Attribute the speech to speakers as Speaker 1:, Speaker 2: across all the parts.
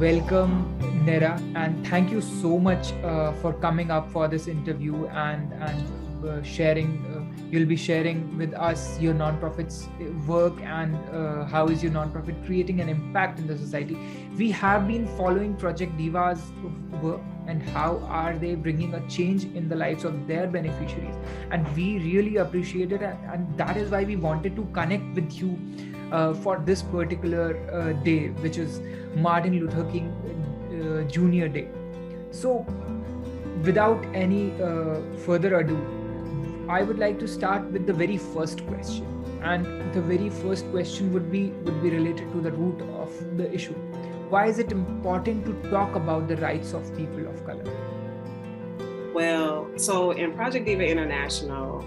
Speaker 1: Welcome, Neda, and thank you so much for coming up for this interview and sharing. You'll be sharing with us your nonprofit's work and how is your nonprofit creating an impact in the society. We have been following Project DIVA's work and how are they bringing a change in the lives of their beneficiaries, and we really appreciate it, and that is why we wanted to connect with you for this particular day, which is Martin Luther King Jr. Day. So without any further ado, I would like to start with the very first question, and the very first question would be related to the root of the issue. Why is it important to talk about the rights of people of color?
Speaker 2: Well, so in Project DIVA International,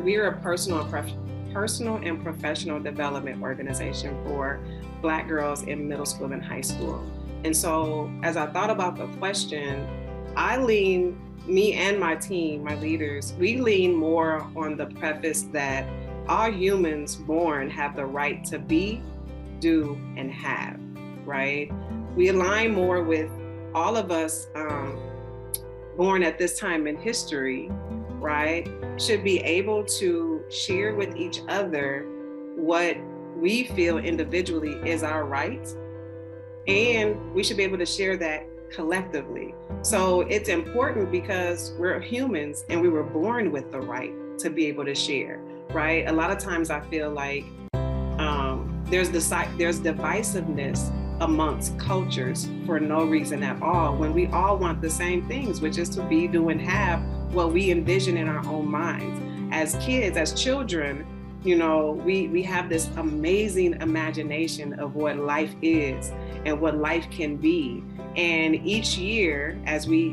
Speaker 2: we are a personal and professional development organization for Black girls in middle school and high school. And so as I thought about the question, me and my team, my leaders, we lean more on the preface that all humans born have the right to be, do, and have, right? We align more with all of us born at this time in history, right, should be able to share with each other what we feel individually is our right, and we should be able to share that collectively. So it's important because we're humans and we were born with the right to be able to share, right? A lot of times I feel like there's divisiveness amongst cultures for no reason at all, when we all want the same things, which is to be, do, and have what we envision in our own minds. As kids, as children, you know, we have this amazing imagination of what life is and what life can be. And each year, as we,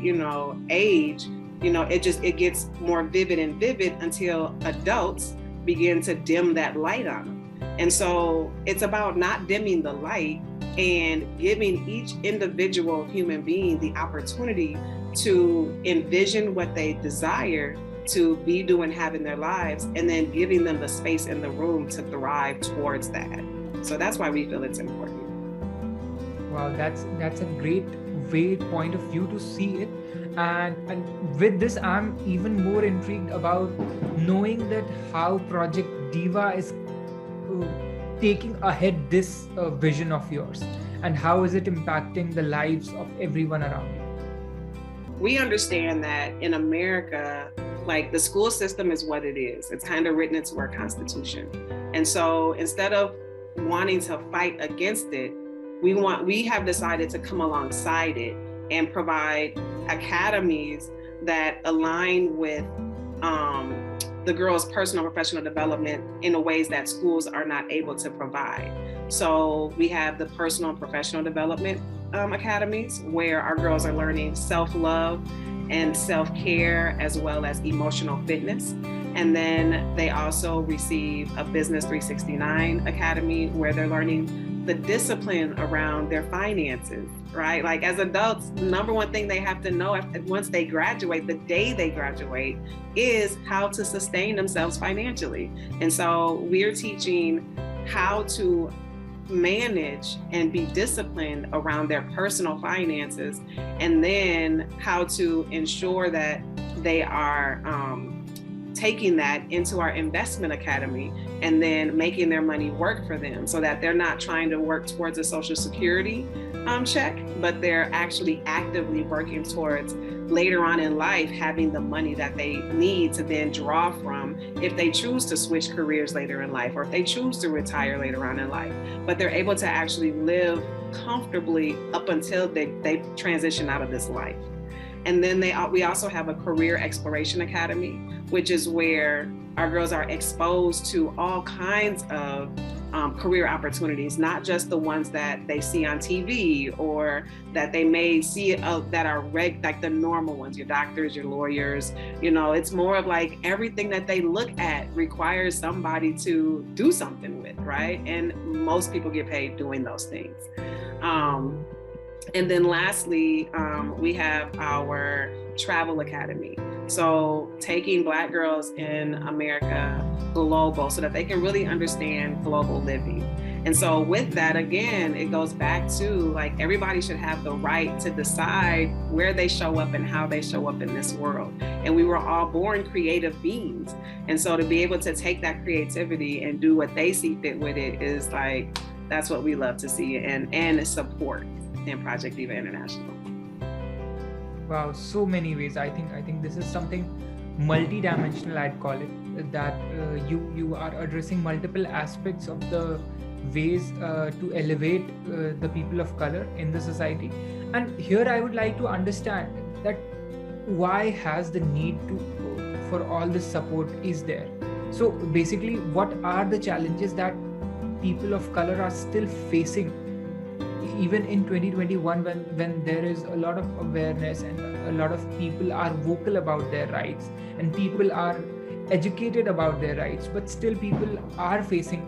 Speaker 2: age, it gets more vivid and vivid until adults begin to dim that light on them. And so it's about not dimming the light and giving each individual human being the opportunity to envision what they desire to be, do, and have in their lives, and then giving them the space in the room to thrive towards that. So that's why we feel it's important.
Speaker 1: Wow, that's a great point of view to see it. And with this, I'm even more intrigued about knowing that how Project DIVA is taking ahead this vision of yours, and how is it impacting the lives of everyone around you?
Speaker 2: We understand that in America, like, the school system is what it is. It's kind of written into our Constitution. And so instead of wanting to fight against it, we have decided to come alongside it and provide academies that align with the girls' personal and professional development in the ways that schools are not able to provide. So we have the personal and professional development academies, where our girls are learning self-love and self-care, as well as emotional fitness. And then they also receive a Business 369 Academy, where they're learning the discipline around their finances, right? Like, as adults, the number one thing they have to know once they graduate, the day they graduate, is how to sustain themselves financially. And so we're teaching how to manage and be disciplined around their personal finances, and then how to ensure that they are taking that into our investment academy and then making their money work for them, so that they're not trying to work towards a Social Security check, but they're actually actively working towards later on in life having the money that they need to then draw from if they choose to switch careers later in life, or if they choose to retire later on in life. But they're able to actually live comfortably up until they transition out of this life. And then we also have a Career Exploration Academy, which is where our girls are exposed to all kinds of career opportunities, not just the ones that they see on TV or that they may see that are like the normal ones, your doctors, your lawyers. It's more of like everything that they look at requires somebody to do something with, right? And most people get paid doing those things. And then lastly, we have our Travel Academy. So taking Black girls in America global so that they can really understand global living. And so with that, again, it goes back to like everybody should have the right to decide where they show up and how they show up in this world. And we were all born creative beings. And so to be able to take that creativity and do what they see fit with it is like, that's what we love to see and support in Project DIVA International.
Speaker 1: Wow, so many ways. I think this is something multi-dimensional, I'd call it, that you are addressing multiple aspects of the ways to elevate the people of color in the society. And here I would like to understand that why has the need for all this support is there. So basically, what are the challenges that people of color are still facing even in 2021 when there is a lot of awareness and a lot of people are vocal about their rights and people are educated about their rights, but still people are facing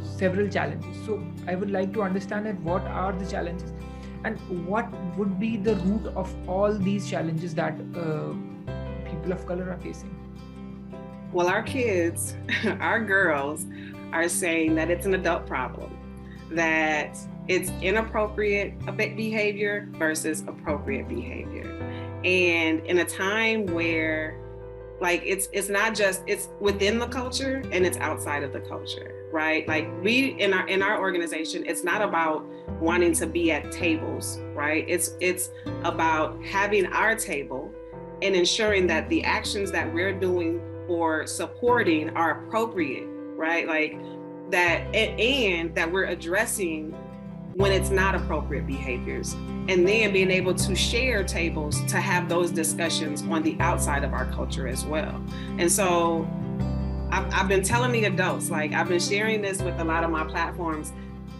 Speaker 1: several challenges. So I would like to understand that what are the challenges and what would be the root of all these challenges that people of color are facing.
Speaker 2: Well, our kids, our girls are saying that it's an adult problem, that it's inappropriate behavior versus appropriate behavior. And in a time where like it's not just, it's within the culture and it's outside of the culture, right? Like we in our organization, it's not about wanting to be at tables, right? It's about having our table and ensuring that the actions that we're doing or supporting are appropriate, right? Like that, and that we're addressing when it's not appropriate behaviors, and then being able to share tables to have those discussions on the outside of our culture as well. And so I've been telling the adults, like I've been sharing this with a lot of my platforms.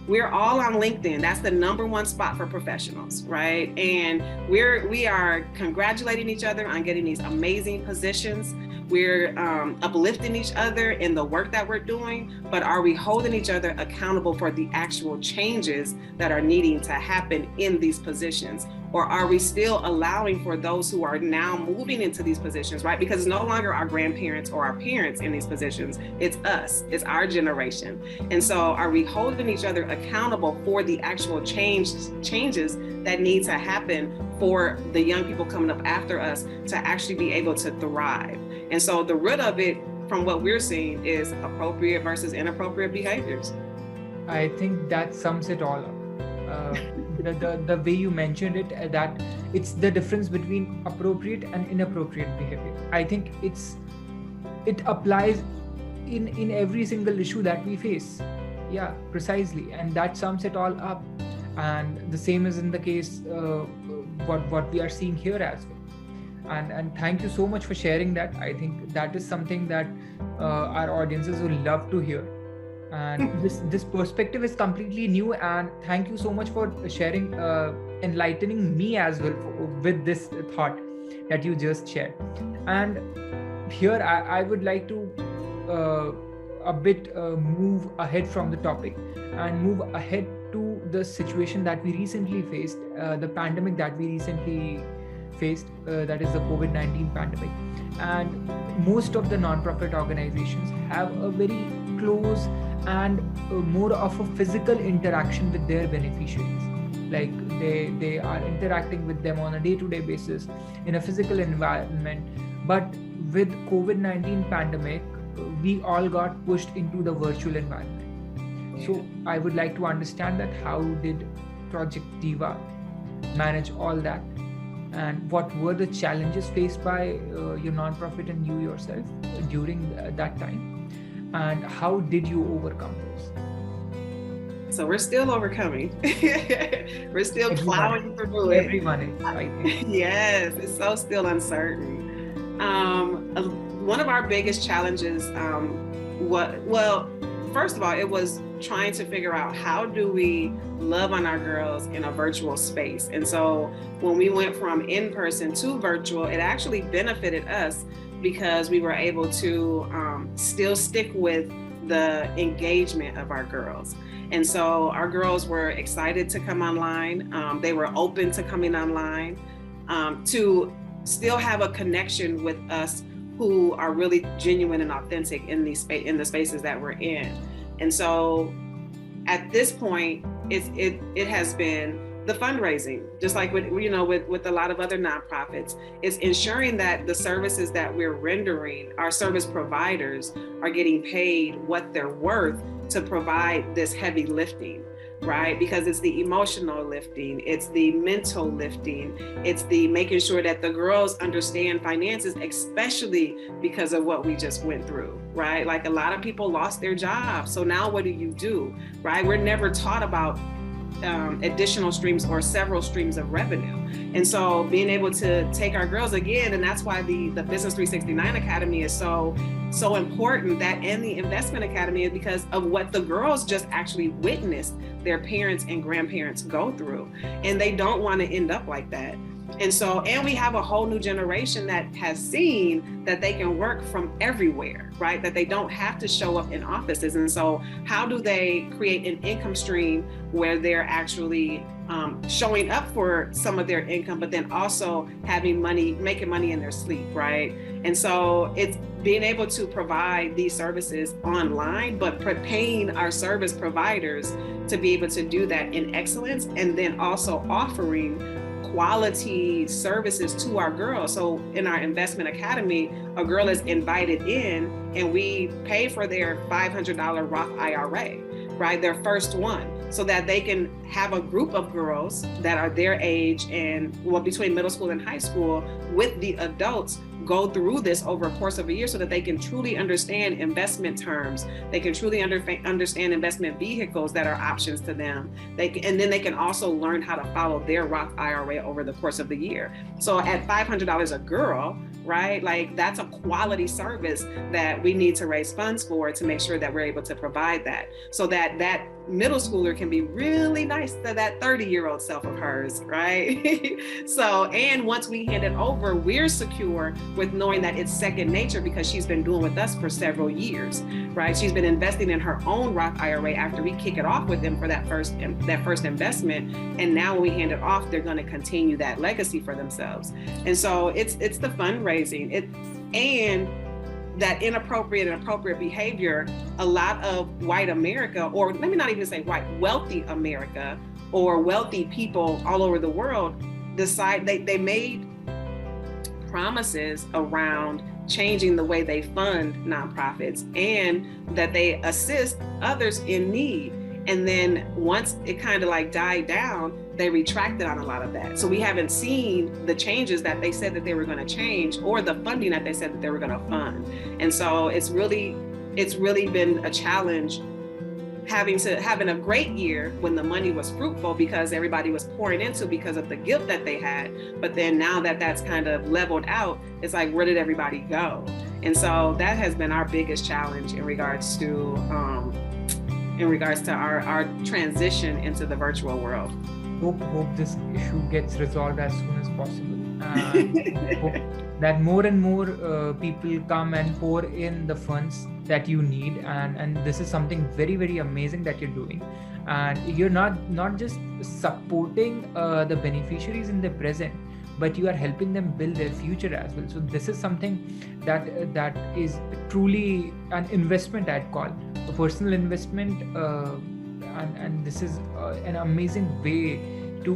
Speaker 2: We're all on LinkedIn. That's the #1 spot for professionals, right? And we are congratulating each other on getting these amazing positions. We're uplifting each other in the work that we're doing, but are we holding each other accountable for the actual changes that are needing to happen in these positions? Or are we still allowing for those who are now moving into these positions, right? Because it's no longer our grandparents or our parents in these positions, it's us, it's our generation. And so are we holding each other accountable for the actual changes that need to happen for the young people coming up after us to actually be able to thrive? And so the root of it, from what we're seeing, is appropriate versus inappropriate behaviors.
Speaker 1: I think that sums it all up. The way you mentioned it, that it's the difference between appropriate and inappropriate behavior. I think it applies in every single issue that we face. Yeah, precisely. And that sums it all up. And the same is in the case what we are seeing here as well. And thank you so much for sharing that. I think that is something that our audiences will love to hear. And this perspective is completely new, and thank you so much for sharing, enlightening me as well with this thought that you just shared. And here I would like to a bit move ahead from the topic and move ahead to the situation that we recently faced, the pandemic that we recently faced, that is the COVID-19 pandemic. And most of the nonprofit organizations have a very close and more of a physical interaction with their beneficiaries. Like they are interacting with them on a day-to-day basis in a physical environment. But with COVID-19 pandemic, we all got pushed into the virtual environment. So I would like to understand that how did Project DIVA manage all that? And what were the challenges faced by your nonprofit and you yourself during that time? And how did you overcome those?
Speaker 2: So we're still overcoming. We're still plowing through it.
Speaker 1: Everyone is, I think.
Speaker 2: Yes, it's so still uncertain. One of our biggest challenges, first of all, it was trying to figure out how do we love on our girls in a virtual space. And so when we went from in-person to virtual, it actually benefited us because we were able to still stick with the engagement of our girls. And so our girls were excited to come online. They were open to coming online, to still have a connection with us who are really genuine and authentic in the spaces that we're in. And so at this point, it has been the fundraising, just like with a lot of other nonprofits. It's ensuring that the services that we're rendering, our service providers are getting paid what they're worth to provide this heavy lifting, right? Because it's the emotional lifting, it's the mental lifting, it's the making sure that the girls understand finances, especially because of what we just went through, right? Like a lot of people lost their jobs. So now what do, right? We're never taught about additional streams or several streams of revenue. And so being able to take our girls again, and that's why the Business 369 Academy is so important, that and the Investment Academy, is because of what the girls just actually witnessed their parents and grandparents go through. And they don't want to end up like that. And so, and we have a whole new generation that has seen that they can work from everywhere, right? That they don't have to show up in offices. And so how do they create an income stream where they're actually showing up for some of their income, but then also having money, making money in their sleep, right? And so it's being able to provide these services online, but paying our service providers to be able to do that in excellence, and then also offering quality services to our girls. So in our Investment Academy, a girl is invited in and we pay for their $500 Roth IRA, right? Their first one, so that they can have a group of girls that are their age and between middle school and high school with the adults go through this over a course of a year, so that they can truly understand investment terms. They can truly understand investment vehicles that are options to them. And then they can also learn how to follow their Roth IRA over the course of the year. So at $500 a girl, right? Like that's a quality service that we need to raise funds for, to make sure that we're able to provide that, so that that middle schooler can be really nice to that 30-year-old self of hers, right? So, and once we hand it over, we're secure with knowing that it's second nature, because she's been doing with us for several years, right? She's been investing in her own Roth IRA after we kick it off with them for that first investment. And now when we hand it off, they're going to continue that legacy for themselves. And so it's the fundraising, and that inappropriate and appropriate behavior. A lot of white America, or let me not even say white, wealthy America, or wealthy people all over the world, decide they made promises around changing the way they fund nonprofits and that they assist others in need. And then once it kind of like died down, they retracted on a lot of that. So we haven't seen the changes that they said that they were going to change, or the funding that they said that they were going to fund. And so it's really been a challenge having a great year when the money was fruitful, because everybody was pouring into because of the guilt that they had. But then now that that's kind of leveled out, it's like, where did everybody go? And so that has been our biggest challenge in regards to our transition into the virtual world.
Speaker 1: Hope this issue gets resolved as soon as possible. Hope that more and more people come and pour in the funds that you need, and this is something very, very amazing that you're doing. And you're not just supporting the beneficiaries in the present, but you are helping them build their future as well. So this is something that is truly an investment, I'd call a personal investment, and this is an amazing way to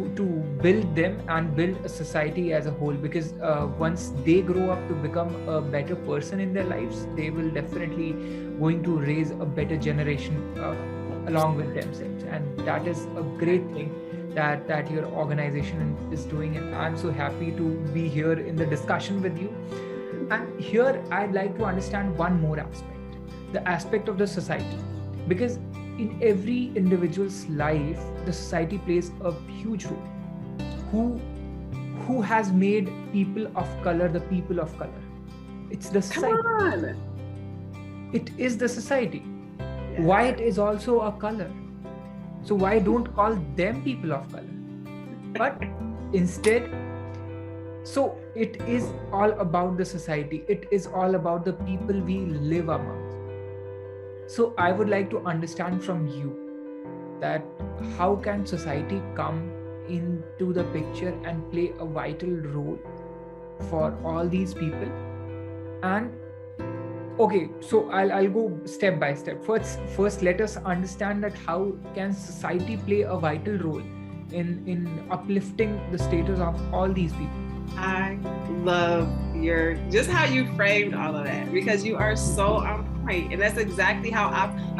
Speaker 1: build them and build a society as a whole, because once they grow up to become a better person in their lives, they will definitely going to raise a better generation along with themselves. And that is a great thing that your organization is doing, and I'm so happy to be here in the discussion with you. And here I'd like to understand one more aspect, the aspect of the society, because in every individual's life, the society plays a huge role. Who has made people of color the people of color? It's the society.
Speaker 2: Come on.
Speaker 1: It is the society. White is also a color. So why don't call them people of color? But instead, so it is all about the society. It is all about the people we live among. So I would like to understand from you that how can society come into the picture and play a vital role for all these people? And Okay, so I'll go step by step. First, let us understand that how can society play a vital role in uplifting the status of all these people.
Speaker 2: I love just how you framed all of that, because you are so on point. And that's exactly how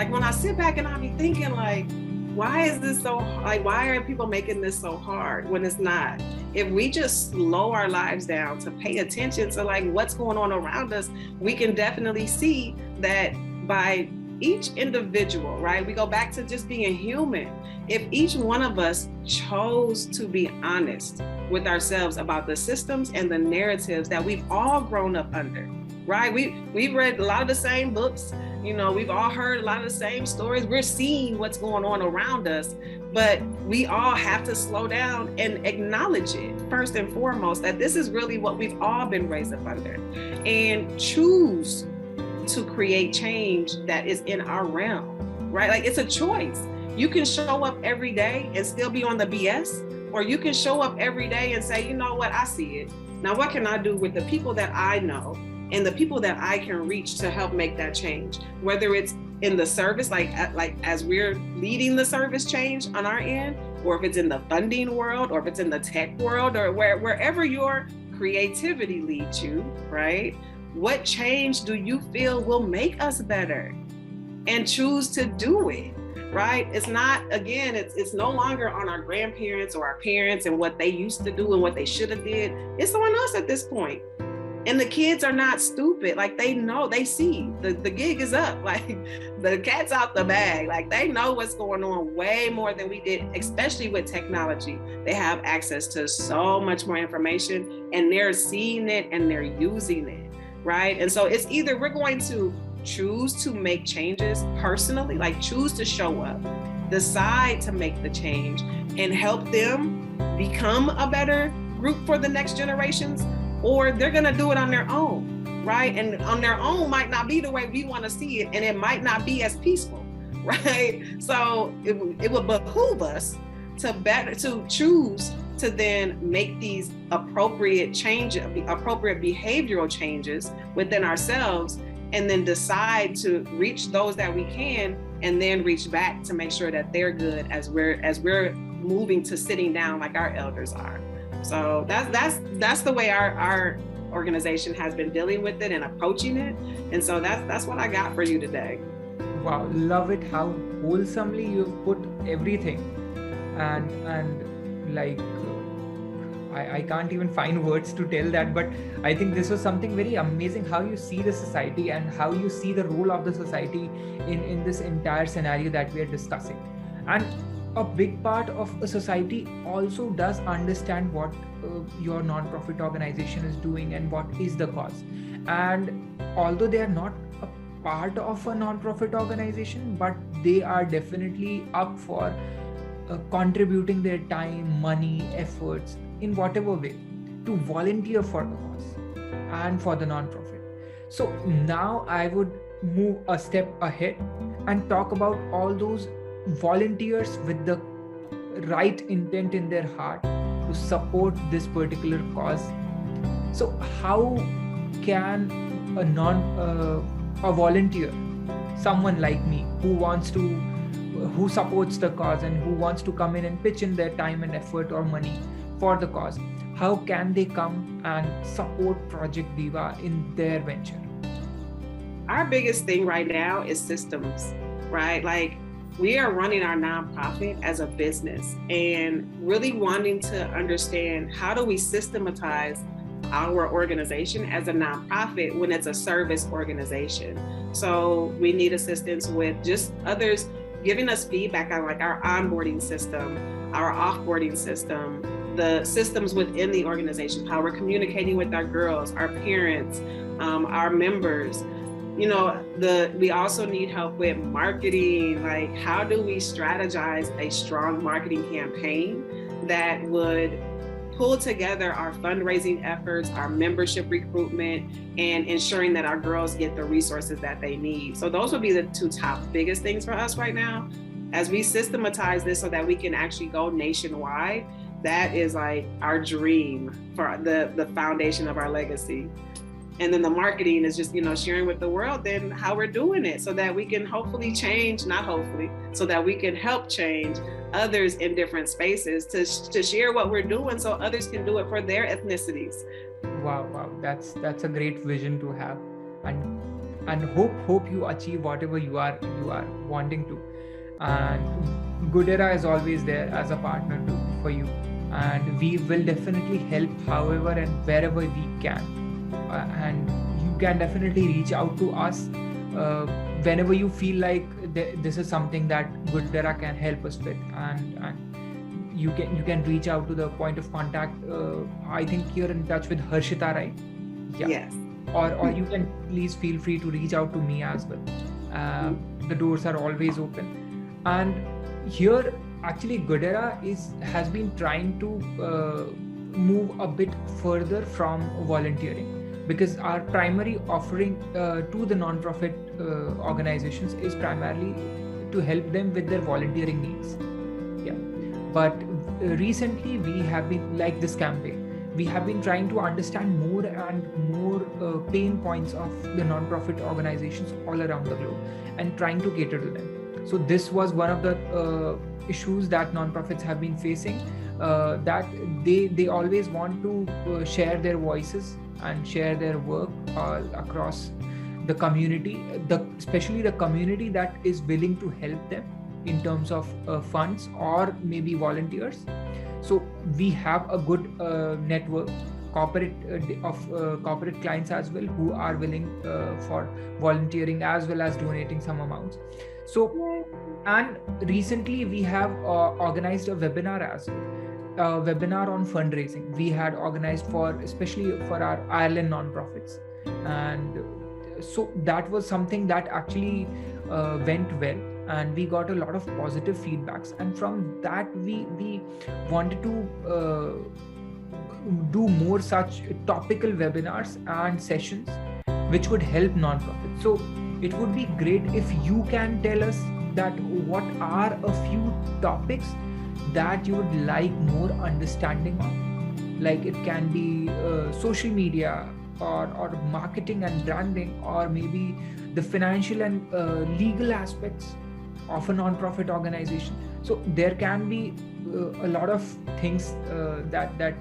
Speaker 2: when I sit back and I be thinking like, why is this so, like, why are people making this so hard when it's not? If we just slow our lives down to pay attention to like what's going on around us, we can definitely see that by each individual, right? We go back to just being human. If each one of us chose to be honest with ourselves about the systems and the narratives that we've all grown up under, right? We've read a lot of the same books, we've all heard a lot of the same stories. We're seeing what's going on around us, but we all have to slow down and acknowledge it first and foremost, that this is really what we've all been raised up under, and choose to create change that is in our realm, right? Like, it's a choice. You can show up every day and still be on the BS, or you can show up every day and say, you know what, I see it. Now, what can I do with the people that I know and the people that I can reach to help make that change? Whether it's in the service, like as we're leading the service change on our end, or if it's in the funding world, or if it's in the tech world, or wherever your creativity leads you, right? What change do you feel will make us better? And choose to do it, right? It's not, again, it's no longer on our grandparents or our parents and what they used to do and what they should have did. It's on us at this point. And the kids are not stupid. Like, they know, they see the gig is up, like the cat's out the bag. Like, they know what's going on way more than we did, especially with technology. They have access to so much more information, and they're seeing it and they're using it, right? And so it's either we're going to choose to make changes personally, like choose to show up, decide to make the change and help them become a better group for the next generations, or they're going to do it on their own, right? And on their own might not be the way we want to see it, and it might not be as peaceful, right? So it would behoove us to choose to then make these appropriate behavioral changes within ourselves, and then decide to reach those that we can, and then reach back to make sure that they're good as we're moving to sitting down like our elders are. So that's the way our organization has been dealing with it and approaching it. And so that's what I got for you today.
Speaker 1: Wow, love it how wholesomely you've put everything, and like I can't even find words to tell that, but I think this was something very amazing, how you see the society and how you see the role of the society in this entire scenario that we are discussing. And a big part of a society also does understand what your non-profit organization is doing and what is the cause. And although they are not a part of a non-profit organization, but they are definitely up for contributing their time, money, efforts in whatever way to volunteer for the cause and for the non-profit. So now I would move a step ahead and talk about all those volunteers with the right intent in their heart to support this particular cause. So how can a volunteer, someone like me who supports the cause and who wants to come in and pitch in their time and effort or money for the cause, how can they come and support Project DIVA in their venture?
Speaker 2: Our biggest thing right now is systems, right? Like, we are running our nonprofit as a business and really wanting to understand, how do we systematize our organization as a nonprofit when it's a service organization? So we need assistance with just others giving us feedback on like our onboarding system, our offboarding system, the systems within the organization, how we're communicating with our girls, our parents, our members. We also need help with marketing. Like, how do we strategize a strong marketing campaign that would pull together our fundraising efforts, our membership recruitment, and ensuring that our girls get the resources that they need? So those would be the two top biggest things for us right now. As we systematize this so that we can actually go nationwide, that is like our dream for the foundation of our legacy. And then the marketing is just, sharing with the world then how we're doing it so that we can hopefully change, not hopefully, so that we can help change others in different spaces to share what we're doing so others can do it for their ethnicities.
Speaker 1: Wow. That's a great vision to have. And hope you achieve whatever you are wanting to. And Goodera is always there as a partner for you. And we will definitely help however and wherever we can. And you can definitely reach out to us whenever you feel like this is something that Goodera can help us with, and you can reach out to the point of contact. I think you're in touch with Harshita, right?
Speaker 2: Yeah. Yes.
Speaker 1: Or you can please feel free to reach out to me as well. The doors are always open. And here actually Goodera has been trying to move a bit further from volunteering, because our primary offering to the non-profit organizations is primarily to help them with their volunteering needs. Yeah. But recently we have been, like this campaign, we have been trying to understand more and more pain points of the non-profit organizations all around the globe and trying to cater to them. So this was one of the issues that non-profits have been facing, that they always want to share their voices and share their work across the community, especially the community that is willing to help them in terms of funds or maybe volunteers. So we have a good network of corporate clients as well, who are willing for volunteering as well as donating some amounts. So, and recently we have organized a webinar as well. Webinar on fundraising we had organized especially for our Ireland nonprofits, and so that was something that actually went well, and we got a lot of positive feedbacks, and from that we wanted to do more such topical webinars and sessions which would help nonprofits. So it would be great if you can tell us that what are a few topics that you would like more understanding on. Like it can be social media or marketing and branding, or maybe the financial and legal aspects of a non-profit organization. So there can be a lot of things that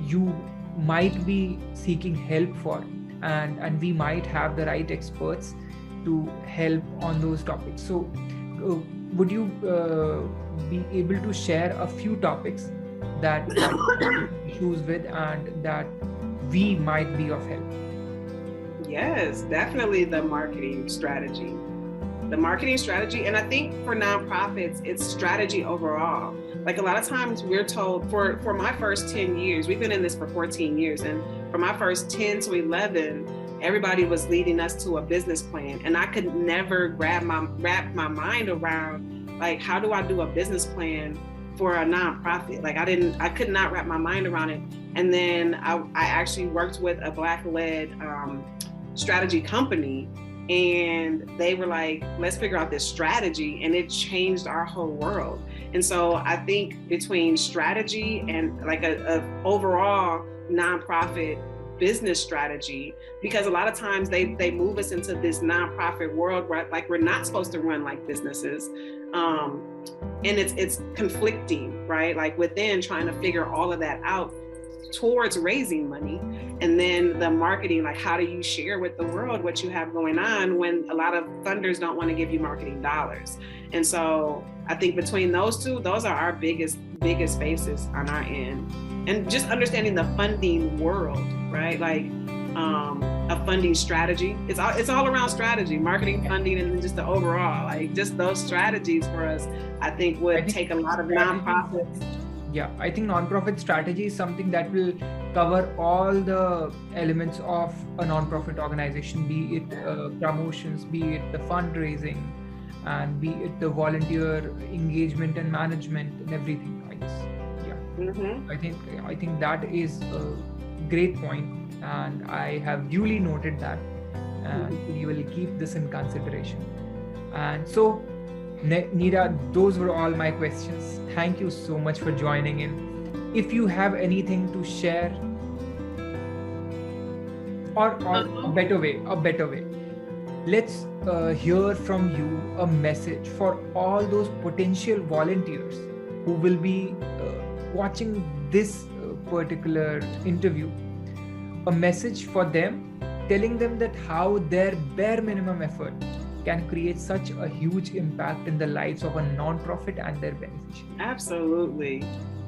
Speaker 1: you might be seeking help for, and we might have the right experts to help on those topics. So would you be able to share a few topics that issues with and that we might be of help?
Speaker 2: Yes, definitely the marketing strategy. And I think for nonprofits, it's strategy overall. Like a lot of times we're told, for my first 10 years, we've been in this for 14 years, and for my first 10 to 11, everybody was leading us to a business plan, and I could never wrap my mind around, like, how do I do a business plan for a nonprofit? Like I could not wrap my mind around it. And then I actually worked with a Black-led strategy company, and they were like, let's figure out this strategy, and it changed our whole world. And so I think between strategy and like a overall nonprofit business strategy, because a lot of times they move us into this nonprofit world where like we're not supposed to run like businesses, and it's conflicting, right? Like within trying to figure all of that out towards raising money, and then the marketing, like how do you share with the world what you have going on when a lot of funders don't want to give you marketing dollars. And so I think between those two, those are our biggest spaces on our end. And just understanding the funding world, right? Like a funding strategy. It's all around strategy, marketing, funding, and just the overall, like just those strategies for us, I think would take a lot of nonprofits.
Speaker 1: Yeah, I think nonprofit strategy is something that will cover all the elements of a nonprofit organization, be it promotions, be it the fundraising, and be it the volunteer engagement and management and everything. I guess. Yeah. Mm-hmm. I think that is a great point, and I have duly noted that, and we will keep this in consideration. And so, Neda, those were all my questions. Thank you so much for joining in. If you have anything to share, Or a better way. Let's hear from you a message for all those potential volunteers who will be watching this particular interview. A message for them, telling them that how their bare minimum effort can create such a huge impact in the lives of a nonprofit and their beneficiaries.
Speaker 2: Absolutely.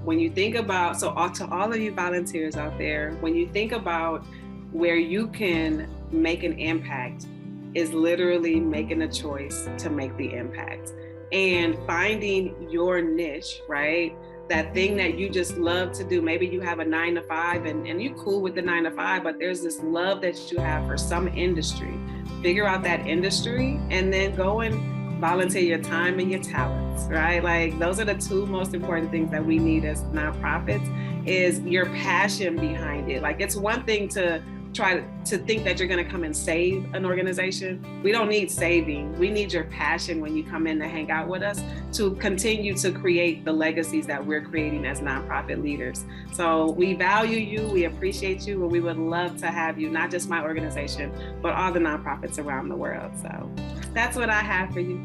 Speaker 2: When you think about, to all of you volunteers out there, when you think about where you can make an impact, is literally making a choice to make the impact and finding your niche, right? That thing that you just love to do. Maybe you have a 9-to-5 and you're cool with the 9-to-5, but there's this love that you have for some industry. Figure out that industry and then go and volunteer your time and your talents, right? Like those are the two most important things that we need as nonprofits, is your passion behind it. Like it's one thing to try to think that you're going to come and save an organization. We don't need saving. We need your passion when you come in to hang out with us to continue to create the legacies that we're creating as nonprofit leaders. So we value you, we appreciate you, and we would love to have you, not just my organization, but all the nonprofits around the world. So that's what I have for you.